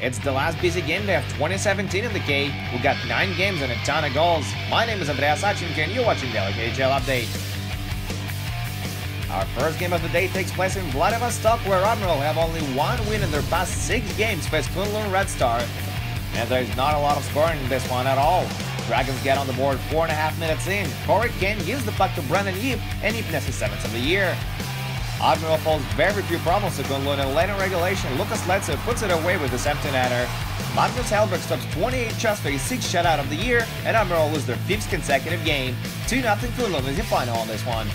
It's the last busy game day of 2017 in the K. We got 9 games and a ton of goals. My name is Andreas Sachenko and you're watching Daily KHL Update. Our first game of the day takes place in Vladivostok, where Admiral have only one win in their past 6 games face Kunlun Red Star. And there's not a lot of scoring in this one at all. Dragons get on the board 4.5 minutes in. Corey Kane gives the puck to Brennan Yip, and Yip nets his 7th of the year. Admiral posed very few problems to Kunlun, and late in regulation, Lucas Letze puts it away with his empty netter. Magnus Hellberg stops 28 shots for his 6th shutout of the year, and Admiral lose their 5th consecutive game. 2-0 Kunlun is the final on this one.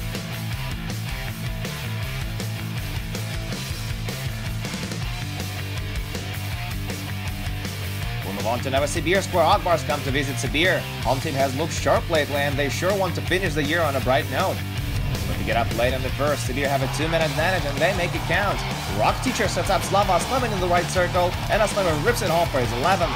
We'll move on to Novosibirsk, where Akbars come to visit Sibir. Home team has looked sharp lately, and they sure want to finish the year on a bright note. But to get up late in the first, Sibir have a 2-minute advantage and they make it count. Rock Teacher sets up Slava Asleman in the right circle, and Asleman rips it home for his 11th.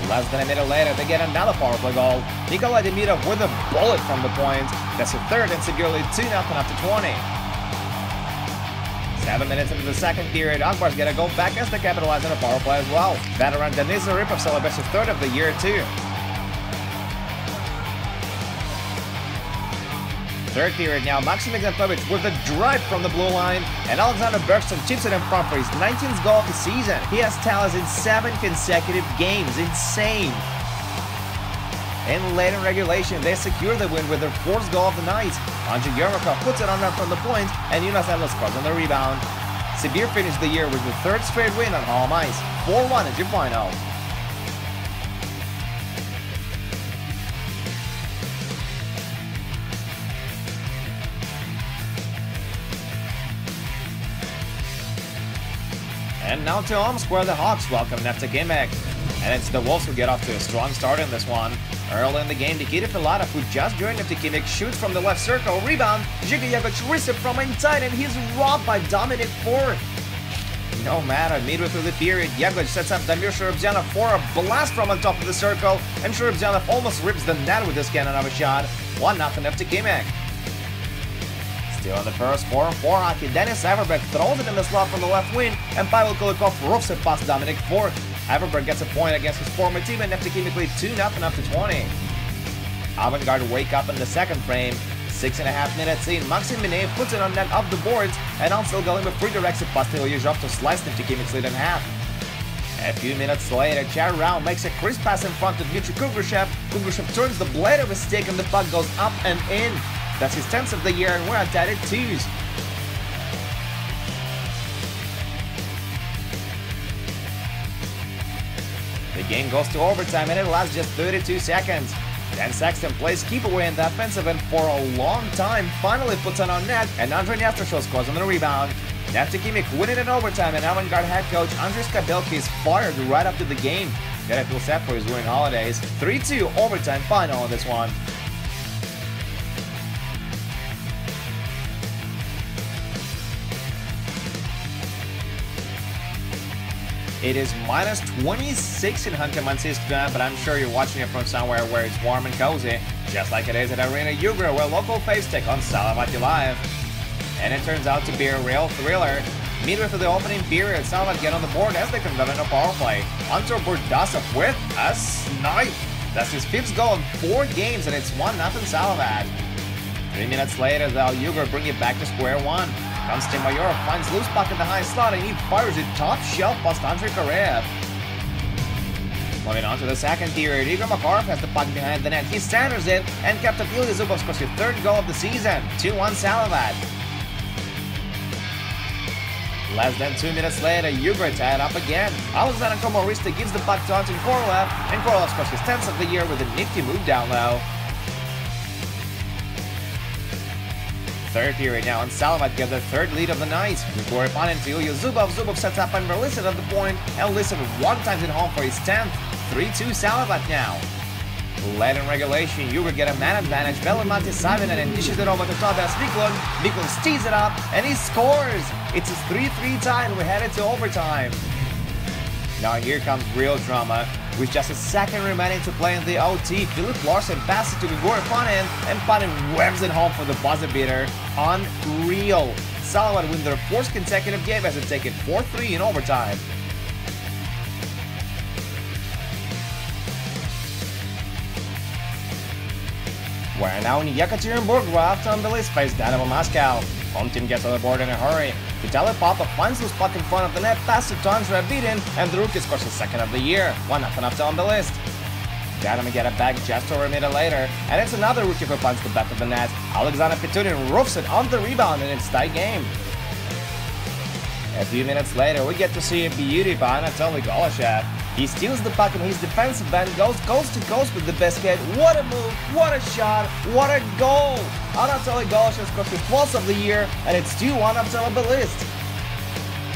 Less than a minute later, they get another power play goal. Nikolai Demidov with a bullet from the point. That's the third, and Sibir lead 2-0 after 20. 7 minutes into the second period, Akbars get a goal back as they capitalize on a power play as well. Veteran Denis Zaripov celebrates his 3rd of the year too. Third period now, Maxim Exantovich with a drive from the blue line, and Alexander Bergstrom chips it in front for his 19th goal of the season. He has tallies in 7 consecutive games. Insane! And late in regulation, they secure the win with their 4th goal of the night. Andrei Yermakov puts it on net from the point, and Jonas Edler scores on the rebound. Sibir finished the year with the 3rd straight win on home ice. 4-1 is your final. And now to Omsk, where the Hawks welcome Neftekimek. And it's the Wolves who get off to a strong start in this one. Early in the game, Nikita Filatov, who just joined Neftekimek, shoots from the left circle. Rebound, Zhiga Yagoch receives from inside, and he's robbed by Dominic Ford. No matter, midway through the period, Yagoch sets up Damir Sherobzyanov for a blast from on top of the circle, and Sherobzyanov almost rips the net with this cannon of a shot. 1-0 Neftekimek. Still in the first 4-on-4 hockey, Dennis Everberg throws it in the slot from the left wing, and Pavel Kulikov roofs it past Dominic Ford. Everberg gets a point against his former team, and Neftekimek lead 2-0 after 20. Avantgarde wake up in the second frame. 6.5 minutes in, Maxim Mineev puts it on net off the boards, and Ansel Galimov redirects it past Ilyuzhov to slice Neftekimek's lead in half. A few minutes later, Chad Rao makes a crisp pass in front of Dmitry Kugrushev. Kugrushev turns the blade of his stick, and the puck goes up and in. That's his 10th of the year, and we're at tied at 2s. The game goes to overtime, and it lasts just 32 seconds. Dan Sexton plays keep away in the offensive end for a long time, finally puts it on net, and Andrei Nestershov scores on the rebound. Neftekimek win it in overtime, and Avantgarde head coach Andriy Skabelki is fired right after the game. Gotta feel set for his winning holidays. 3-2 overtime final on this one. It is minus 26 in Khanty-Mansiysk, but I'm sure you're watching it from somewhere where it's warm and cozy, just like it is at Arena Yugra, where local faves take on Salavat Live. And it turns out to be a real thriller. Midway through the opening period, Salavat get on the board as they convert in a power play. Antor Burdasov with a snipe. That's his 5th goal in 4 games, and it's 1-0 Salavat. 3 minutes later, the Yugra bring it back to square one. Konstantin Mayorov finds loose puck in the high slot, and he fires it top shelf past Andrei Karev. Moving on to the second period, Igor Makarov has the puck behind the net. He centers it, and Captain Ilya Zubov scores his 3rd goal of the season. 2-1 Salavat. Less than 2 minutes later, Yugra tied up again. Alexander Komorista gives the puck to Anton Korolev, and Korolev scores his 10th of the year with a nifty move down low. Third period now, and Salavat get their 3rd lead of the night. Before opponent to Ilya Zubov, Zubov sets up and releases at the point, and Listen 1 times it home for his 10th. 3-2 Salavat now. Late in regulation, Yugra get a man advantage. Veli-Matti Savinen and dishes it over to Tobias Wiklund. Wiklund tees it up, and he scores! It's a 3-3 tie, and we're headed to overtime. Now here comes real drama. With just a second remaining to play in the OT, Philip Larsen passes to Igor Panin, and Panin webs it home for the buzzer beater. Unreal. Salvat win their 4th consecutive game as they take it 4-3 in overtime. We're now in Yekaterinburg, where Avton Tbilisi face Dynamo Moscow. Home team gets on the board in a hurry. Vitaly Popov finds loose puck in front of the net, passes it to Andrei Abidin, and the rookie scores his 2nd of the year. 1-0 Avton Tbilisi. Dynamo get it back just over a minute later, and it's another rookie who finds the back of the net. Alexander Petunin roofs it on the rebound, and it's tie game. A few minutes later, we get to see a beauty by Anatoly Goloshev. He steals the puck in his defensive end, goes coast to coast with the biscuit. What a move, what a shot, what a goal! Anatoly Goloshev scores his 12th of the year, and it's 2-1 Avton Tbilisi.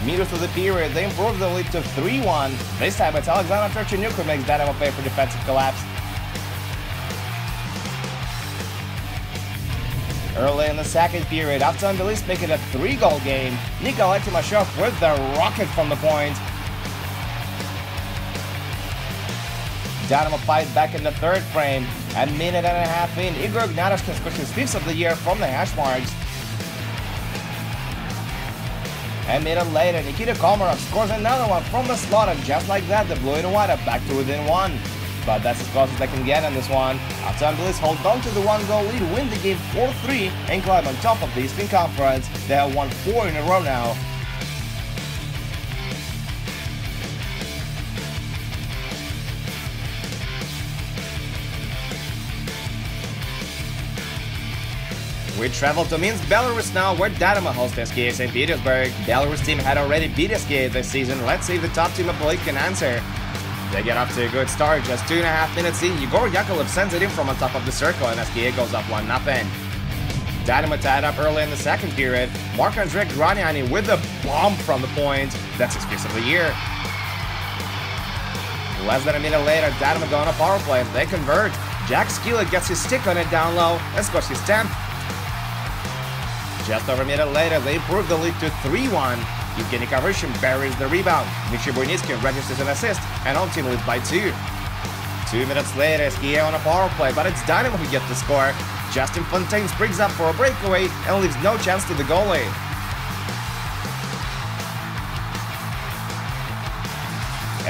Midway through the period, they improve the lead to 3-1. This time it's Alexander Turchenyuk who makes Dynamo pay for defensive collapse. Early in the 2nd period, Avton Tbilisi make it a 3-goal game. Nikolai Timashov with the rocket from the point. Dynamo fight back in the 3rd frame. A minute and a half in, Igor Gnatoshkin scores his 5th of the year from the hash marks. A minute later, Nikita Komarov scores another one from the slot, and just like that, the blue and white are back to within 1. But that's as close as they can get in this one. Avton Tbilisi hold on to the 1-goal lead, win the game 4-3, and climb on top of the Eastern Conference. They have won 4 in a row now. We travel to Minsk, Belarus now, where Dynamo hosts SKA St. Petersburg. Belarus team had already beat SKA this season. Let's see if the top team of the league can answer. They get off to a good start. Just 2.5 minutes in, Yegor Yakovlev sends it in from on top of the circle, and SKA goes up 1-0. Dynamo tied up early in the 2nd period. Marc-Andre Graniani with a bomb from the point. That's his 5th of the year. Less than a minute later, Dynamo go on a power play, and they convert. Jack Skila gets his stick on it down low and scores his 10th. Just over a minute later, they improve the lead to 3-1. Evgeny Kavryshin buries the rebound. Dmitry Buynitsky registers an assist, and home team leads by 2. 2 minutes later, SKA on a power play, but it's Dynamo who gets the score. Justin Fontaine springs up for a breakaway and leaves no chance to the goalie.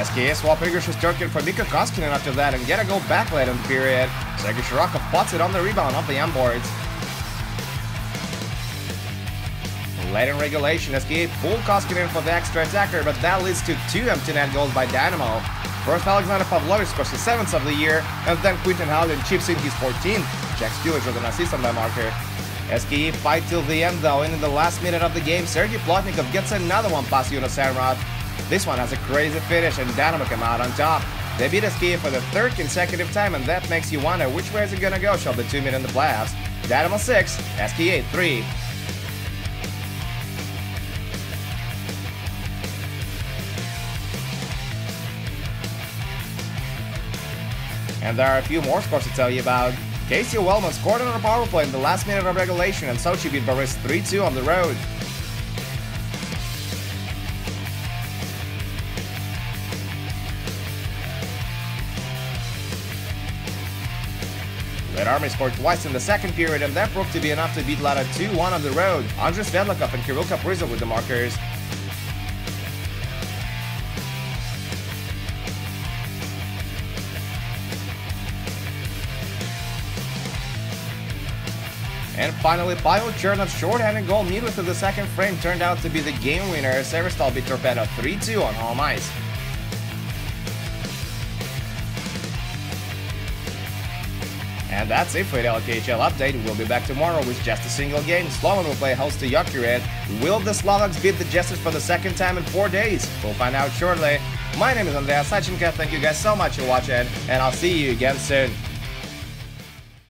SKA swap Igor Shesterkin for Mikko Koskinen after that and get a goal back late in the period. Sergei Shirokov pots it on the rebound off the end boards. Late in regulation, SKA pulled Koskinen for the extra attacker, but that leads to 2 empty net goals by Dynamo. First, Alexander Pavlovich scores his 7th of the year, and then Quinton Howden chips in his 14th. Jack Stewart with an assist on that marker. SKA fight till the end though, and in the last minute of the game, Sergei Plotnikov gets another one past Jonas Samrat. This one has a crazy finish, and Dynamo come out on top. They beat SKA for the 3rd consecutive time, and that makes you wonder which way is it gonna go shall the 2 meet in the playoffs. Dynamo 6, SKA 3. And there are a few more scores to tell you about. Casey Wellman scored on a power play in the last minute of regulation, and Sochi beat Boris 3-2 on the road. Red Army scored twice in the 2nd period, and that proved to be enough to beat Lada 2-1 on the road. Andrei Svedlakov and Kirill Kaprizov with the markers. And finally, Pavel Chernov's short-handed goal midway through the 2nd frame turned out to be the game winner. Severstal beat Torpedo 3-2 on home ice. And that's it for the KHL update. We'll be back tomorrow with just a single game. Slovan will play host to Jokerit. Will the Slovaks beat the Jesters for the 2nd time in 4 days? We'll find out shortly. My name is Andreas Sachenko. Thank you guys so much for watching, and I'll see you again soon.